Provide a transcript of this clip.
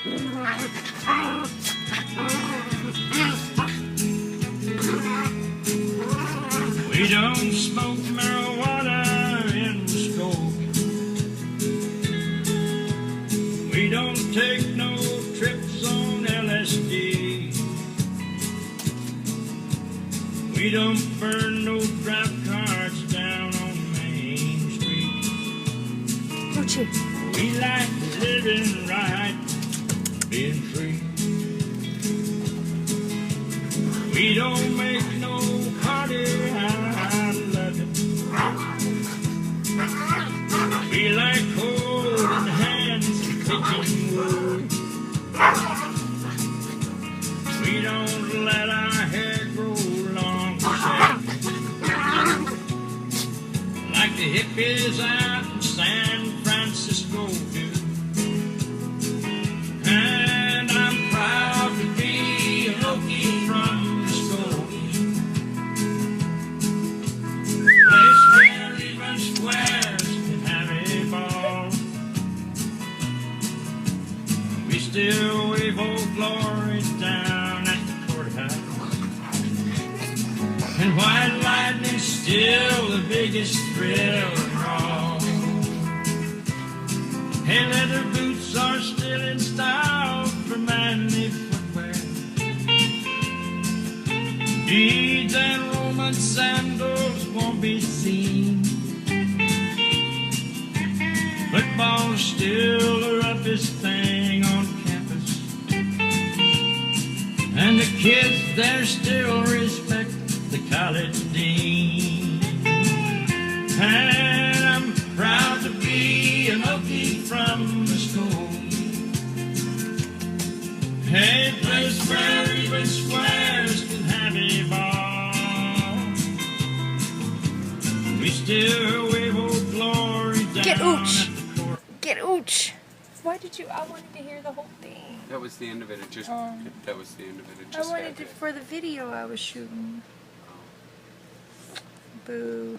We don't smoke marijuana in Muskogee. We don't take no trips on LSD. We don't burn no drop cards down on Main Street. Gucci. We like living right, being free. We don't make no party out of it. We like holding hands and picking wood. We don't let our hair grow long for shaggy, like the hippies out in San Francisco do. And I'm proud to be an Okie from Muskogee, place where even squares can have a ball. We still wave Old Glory down at the courthouse, and white lightning's still the biggest thrill of all. Hey, leather boots are still in style for manly footwear. Beads and Roman sandals won't be seen. Football's still the roughest thing on campus, and the kids there still respect the college dean. And I'm proud to be an Okie from Muskogee, a place where even squares can have a ball. We still wave Old Glory down. Get ooch. Get ooch. Why did you? I wanted to hear the whole thing. That was the end of it. It just. That was the end of it. It I just wanted had it for the video I was shooting. Boo.